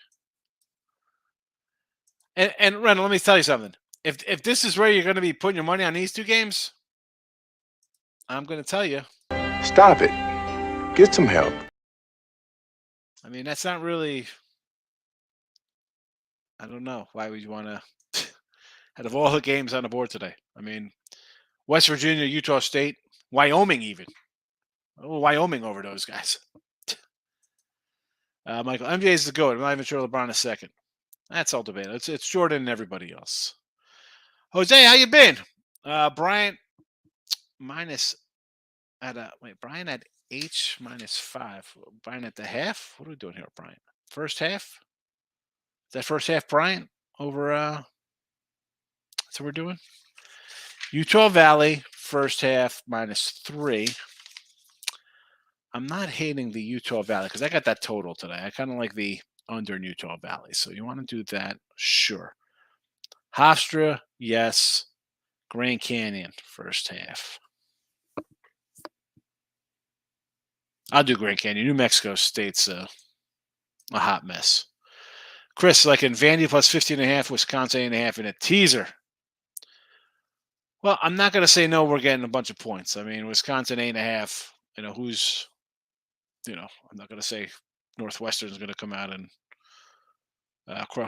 And Reynolds, let me tell you something. If this is where you're going to be putting your money on these 2 games, I'm going to tell you. Stop it. Get some help. I mean, that's not really. I don't know. Why would you want to? Out of all the games on the board today, I mean, West Virginia, Utah State, Wyoming even. Wyoming over those guys. Michael, MJ is the GOAT. I'm not even sure LeBron is second. That's all debatable. It's Jordan and everybody else. Jose, how you been? Bryant minus Bryant at H -5. Bryant at the half. What are we doing here, Bryant? First half? Is that first half Bryant over that's what we're doing? Utah Valley, first half -3. I'm not hating the Utah Valley because I got that total today. I kind of like the under in Utah Valley. So you want to do that? Sure. Hofstra, yes. Grand Canyon, first half. I'll do Grand Canyon. New Mexico State's a hot mess. Chris, like in Vandy plus 15.5, Wisconsin 8.5 in a teaser. Well, I'm not going to say no. We're getting a bunch of points. I mean, Wisconsin 8.5. I'm not going to say Northwestern's going to come out and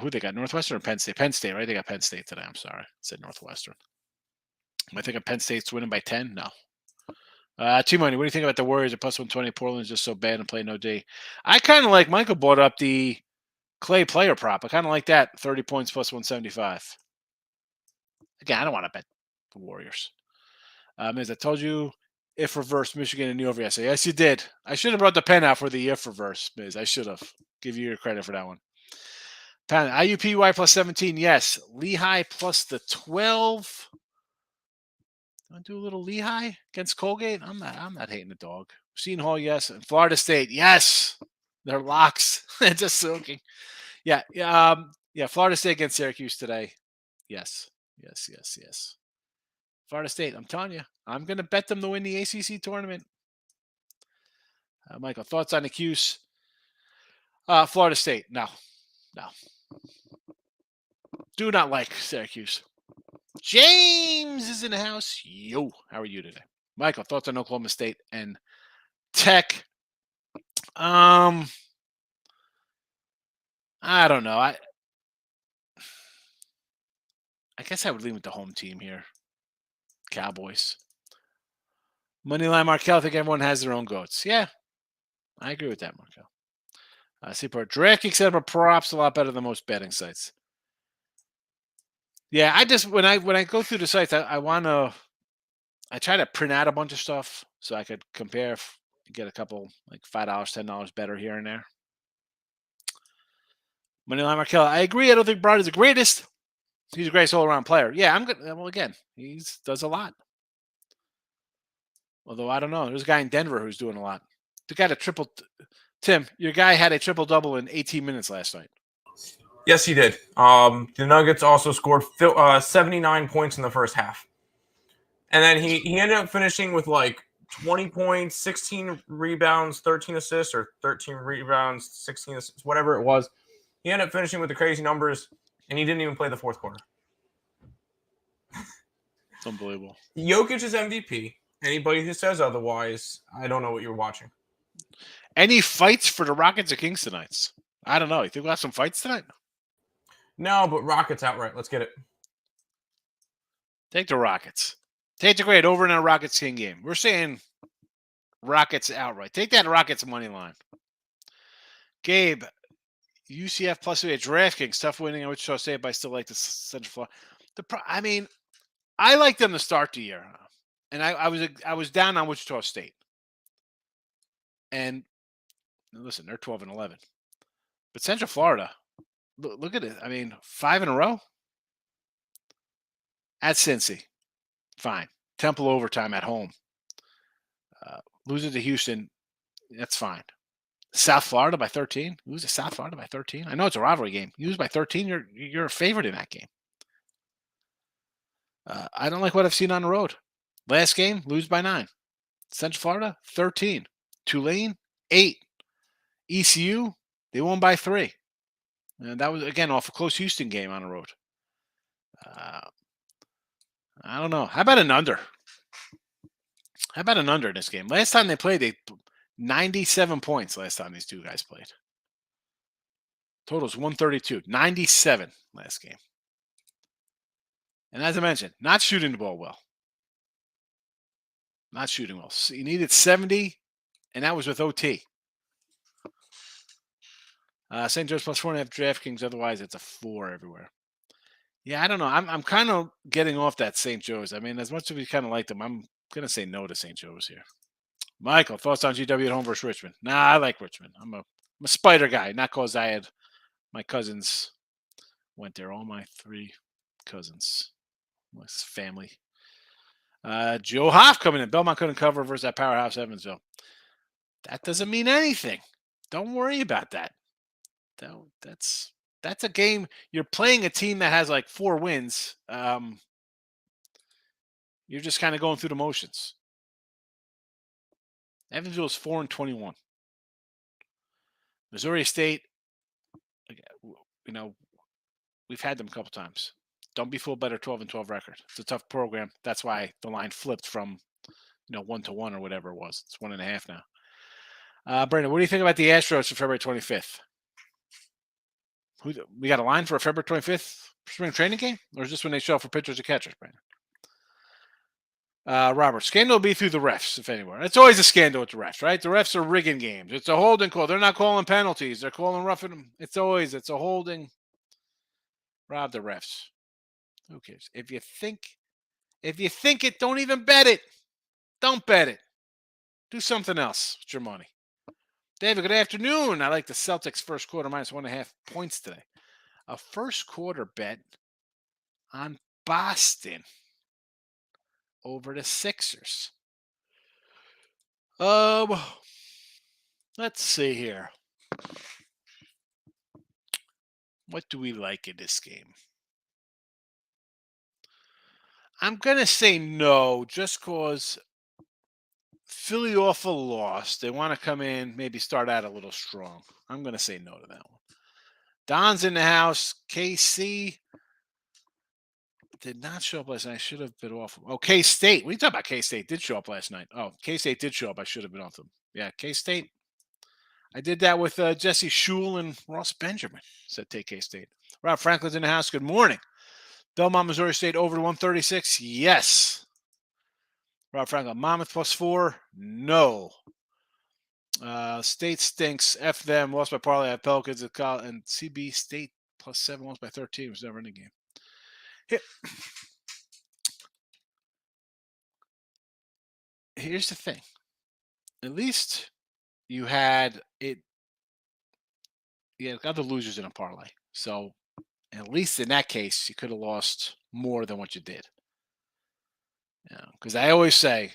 who they got? Northwestern or Penn State? Penn State, right? They got Penn State today. I'm sorry. I said Northwestern. I think Penn State's winning by 10. No. T-Money, what do you think about the Warriors at plus 120? Portland's just so bad and play no D. I kind of like Michael brought up the Clay player prop. I kind of like that. 30 points plus 175. Again, I don't want to bet the Warriors. As I told you, if reverse Michigan and New over yesterday. Yes, you did. I should have brought the pen out for the if reverse, Miz. I should have. Give you your credit for that one. IUPY plus 17, yes. Lehigh plus the 12. Want to do a little Lehigh against Colgate? I'm not hating the dog. Seton Hall, yes. And Florida State, yes. They're locks. Just soaking. Yeah. Florida State against Syracuse today. Yes. Florida State, I'm telling you, I'm going to bet them to win the ACC tournament. Michael, thoughts on the Cuse? Florida State, no. Do not like Syracuse. James is in the house. Yo, how are you today? Michael, thoughts on Oklahoma State and Tech? I don't know. I guess I would lean with the home team here. Cowboys. Moneyline Markel, I think everyone has their own goats. Yeah, I agree with that, Markel. Seaport DraftKings set up props a lot better than most betting sites. Yeah, I just when I go through the sites, I try to print out a bunch of stuff so I could compare, get a couple like $5, $10 better here and there. Moneyline Markel, I agree. I don't think Broad is the greatest. He's a great all-around player. Yeah, I'm good. Well, again, he does a lot. Although I don't know, there's a guy in Denver who's doing a lot. The guy that triple. Tim, your guy had a triple-double in 18 minutes last night. Yes, he did. The Nuggets also scored 79 points in the first half. And then he ended up finishing with like 20 points, 16 rebounds, 13 assists, or 13 rebounds, 16 assists, whatever it was. He ended up finishing with the crazy numbers, and he didn't even play the fourth quarter. It's unbelievable. Jokic is MVP. Anybody who says otherwise, I don't know what you're watching. Any fights for the Rockets or Kings tonight? I don't know. You think we'll have some fights tonight? No, but Rockets outright. Let's get it. Take the Rockets. Take the grade over in a Rockets King game. We're saying Rockets outright. Take that Rockets money line. Gabe, UCF plus 3 at DraftKings. Tough winning at Wichita State, but I still like the Central Florida. I like them to start the year, and I was down on Wichita State. And listen, they're 12-11, but Central Florida, look at it. 5 in a row at Cincy, fine. Temple overtime at home. Losing to Houston, that's fine. South Florida by 13. Lose to South Florida by 13. I know it's a rivalry game. You lose by 13, you're a favorite in that game. I don't like what I've seen on the road. Last game, lose by 9. Central Florida, 13. Tulane, 8. ECU, they won by 3. And that was, again, off a close Houston game on the road. I don't know. How about an under? How about an under in this game? Last time they played, 97 points last time these two guys played. Totals 132. 97 last game. And as I mentioned, not shooting the ball well. Not shooting well. So you needed 70, and that was with OT. St. Joe's plus 4.5 DraftKings. Otherwise, it's a 4 everywhere. Yeah, I don't know. I'm kind of getting off that St. Joe's. As much as we kind of like them, I'm going to say no to St. Joe's here. Michael, thoughts on GW at home versus Richmond? Nah, I like Richmond. I'm a Spider guy, not because I had my cousins went there. All my 3 cousins, my family. Joe Hoff coming in. Belmont couldn't cover versus that powerhouse Evansville. That doesn't mean anything. Don't worry about that. That's a game. You're playing a team that has like 4 wins. You're just kind of going through the motions. Evansville is 4-21. Missouri State, we've had them a couple times. Don't be fooled by their 12-12 record. It's a tough program. That's why the line flipped from 1-1 or whatever it was. It's 1.5 now. Brandon, what do you think about the Astros for February 25th? We got a line for a February 25th spring training game? Or is this when they show up for pitchers and catchers, Brandon? Robert, scandal will be through the refs, if anywhere. It's always a scandal with the refs, right? The refs are rigging games. It's a holding call. They're not calling penalties. They're calling roughing them. It's a holding. Rob the refs. Who cares? If If you think it, don't even bet it. Don't bet it. Do something else with your money. David, good afternoon. I like the Celtics first quarter minus 1.5 points today. A first quarter bet on Boston over the Sixers. Let's see here. What do we like in this game? I'm going to say no, just because Philly off a loss. They want to come in, maybe start out a little strong. I'm going to say no to that one. Don's in the house. KC did not show up last night. I should have been off. Oh, K-State. What are you talking about? K-State did show up last night. Oh, K-State did show up. I should have been off them. Yeah, K-State. I did that with Jesse Shule and Ross Benjamin. Said take K-State. Rob Franklin's in the house. Good morning. Belmont, Missouri State over to 136. Yes. Rob Franklin. Monmouth +4. No. State stinks. F them. Lost by parlay. I have Pelicans and CB State +7. Lost by 13. It was never in the game. Here's the thing. At least you had it. You had other losers in a parlay. So at least in that case, you could have lost more than what you did. Because I always say,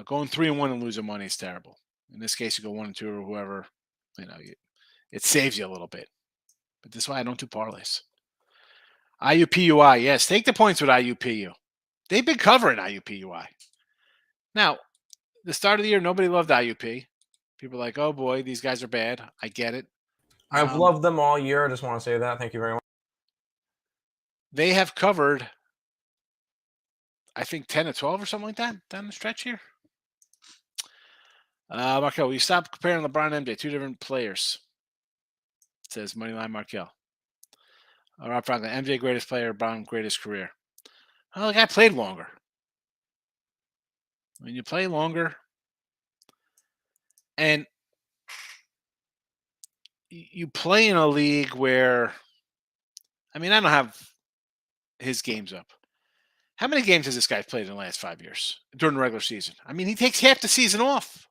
going 3-1 and losing money is terrible. In this case, you go 1-2 or whoever. It saves you a little bit. But this is why I don't do parlays. IUPUI, yes, take the points with IUPU. They've been covering IUPUI. Now, the start of the year, nobody loved IUP. People are like, oh boy, these guys are bad. I get it. I've loved them all year. I just want to say that. Thank you very much. They have covered, I think, 10 to 12 or something like that down the stretch here. Markel, will you stop comparing LeBron and MJ? Two different players. It says Moneyline Markel. Rob Franklin, MJ greatest player, LeBron greatest career. Well, the guy played longer. When you play longer and you play in a league where, I don't have his games up. How many games has this guy played in the last 5 years during the regular season? He takes half the season off.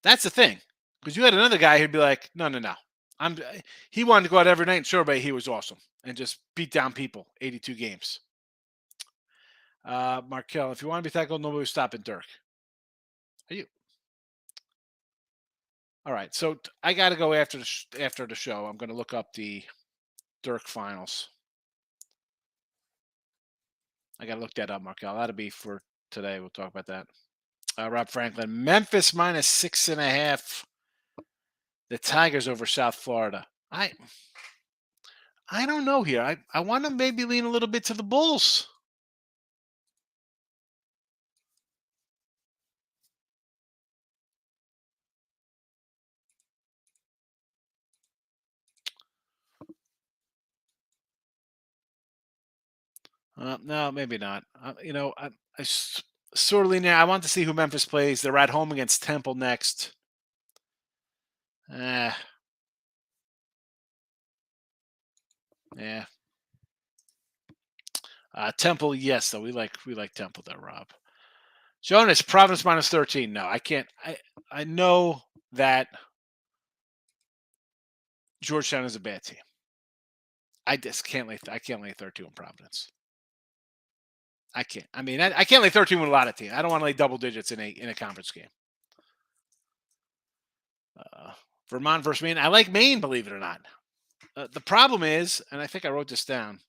That's the thing. Because you had another guy who'd be like, no. He wanted to go out every night and show everybody he was awesome and just beat down people, 82 games. Markel, if you want to be tackled, nobody will stop it, Dirk. Are you? All right, so I got to go after the show. I'm going to look up the Dirk finals. I got to look that up, Markel. That'll be for today. We'll talk about that. Rob Franklin, Memphis -6.5. The Tigers over South Florida. I don't know here. I want to maybe lean a little bit to the Bulls. No, maybe not. I sort of lean there. I want to see who Memphis plays. They're at home against Temple next. Yeah. Temple, yes, though. We like Temple there, Rob. Jonas, Providence -13. No, I can't. I know that Georgetown is a bad team. I just can't lay. I can't lay 13 in Providence. I can't. I can't lay 13 with a lot of teams. I don't want to lay double digits in a conference game. Vermont versus Maine. I like Maine, believe it or not. The problem is, and I think I wrote this down.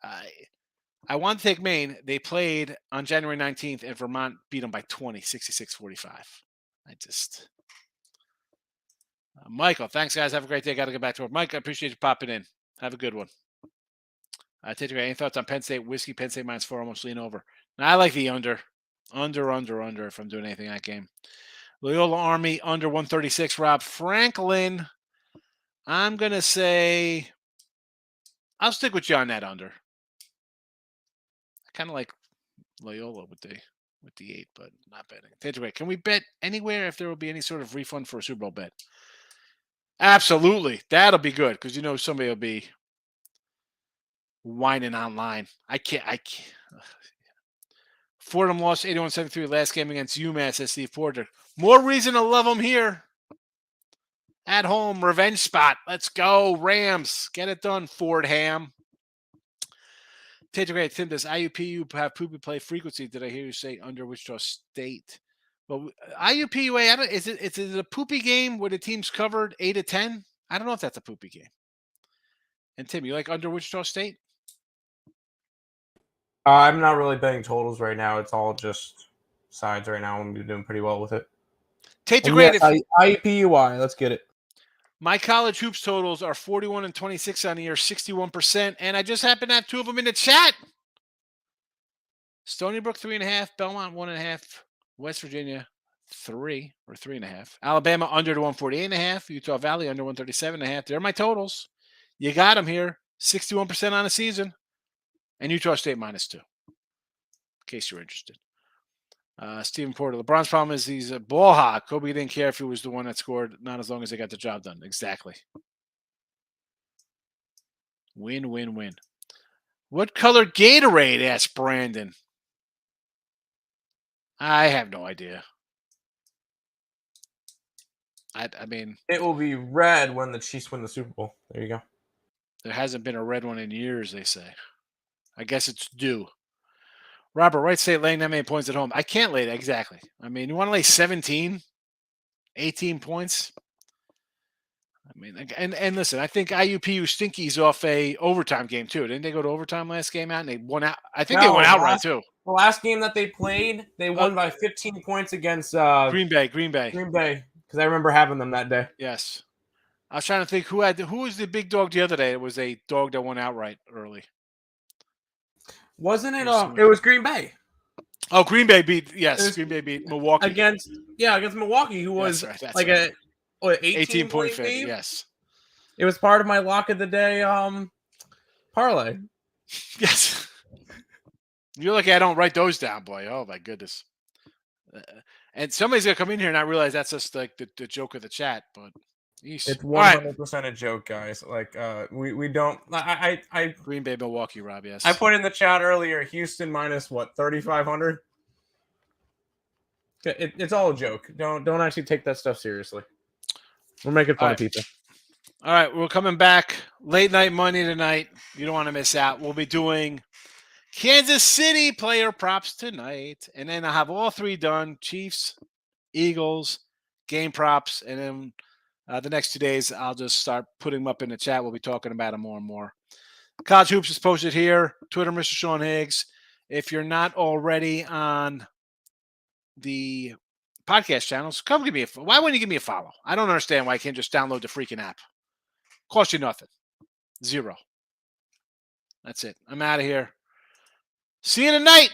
I want to take Maine. They played on January 19th, and Vermont beat them by 20, 66-45. Michael, thanks, guys. Have a great day. Got to get back to work. Mike, I appreciate you popping in. Have a good one. Any thoughts on Penn State? Whiskey, Penn State -4, almost lean over. Now, I like the under. Under, if I'm doing anything in that game. Loyola Army, under 136. Rob Franklin, I'm going to say I'll stick with you on that under. I kind of like Loyola with the 8, but not betting. Anyway, can we bet anywhere if there will be any sort of refund for a Super Bowl bet? Absolutely. That'll be good because somebody will be whining online. I can't. Fordham lost 81-73 last game against UMass at Steve Porter. More reason to love them here. At home, revenge spot. Let's go, Rams. Get it done, Fordham. Great. Tim, does IUPU have poopy play frequency? Did I hear you say under Wichita State? Well, IUPUA, is it a poopy game where the team's covered 8-10? I don't know if that's a poopy game. And Tim, you like under Wichita State? I'm not really betting totals right now. It's all just sides right now. I'm doing pretty well with it. Great. IUPUI, let's get it. My college hoops totals are 41 and 26 on the year, 61%. And I just happen to have two of them in the chat. Stony Brook 3.5, Belmont 1.5, West Virginia 3 or 3.5, Alabama under to 148.5, Utah Valley under 137.5. They're my totals. You got them here, 61% on the season, and Utah State -2. In case you're interested. Stephen Porter. LeBron's problem is he's a ball hog. Kobe didn't care if he was the one that scored, not as long as they got the job done. Exactly. Win, win, win. What color Gatorade? Asked Brandon. I have no idea. I mean, it will be red when the Chiefs win the Super Bowl. There you go. There hasn't been a red one in years, they say. I guess it's due. Robert, Wright State laying that many points at home. I can't lay that. Exactly. I mean, you want to lay 17, 18 points? I mean, and listen, I think IUPU stinkies off a overtime game, too. Didn't they go to overtime last game out? And they won out. I think they won outright, too. The last game that they played, they won by 15 points against Green Bay. Because I remember having them that day. Yes. I was trying to think who was the big dog the other day. It was a dog that won outright early. Wasn't it? It was Green Bay. Oh, Green Bay beat Milwaukee against Milwaukee, who was right. 18 point game. Yes, it was part of my lock of the day parlay. Yes, you're lucky I don't write those down, boy. Oh my goodness. And somebody's gonna come in here and not realize that's just like the joke of the chat, but. It's 100% a joke, guys. Like we don't. I Green Bay, Milwaukee, Rob. Yes. I put in the chat earlier. Houston minus what 3,500. It's all a joke. Don't actually take that stuff seriously. We're making fun of people. All right, we're coming back late night Monday tonight. You don't want to miss out. We'll be doing Kansas City player props tonight, and then I'll have all three done: Chiefs, Eagles, game props, and then. The next 2 days, I'll just start putting them up in the chat. We'll be talking about them more and more. College Hoops is posted here. Twitter, Mr. Sean Higgs. If you're not already on the podcast channels, come give me why wouldn't you give me a follow? I don't understand why I can't just download the freaking app. Cost you nothing. 0. That's it. I'm out of here. See you tonight.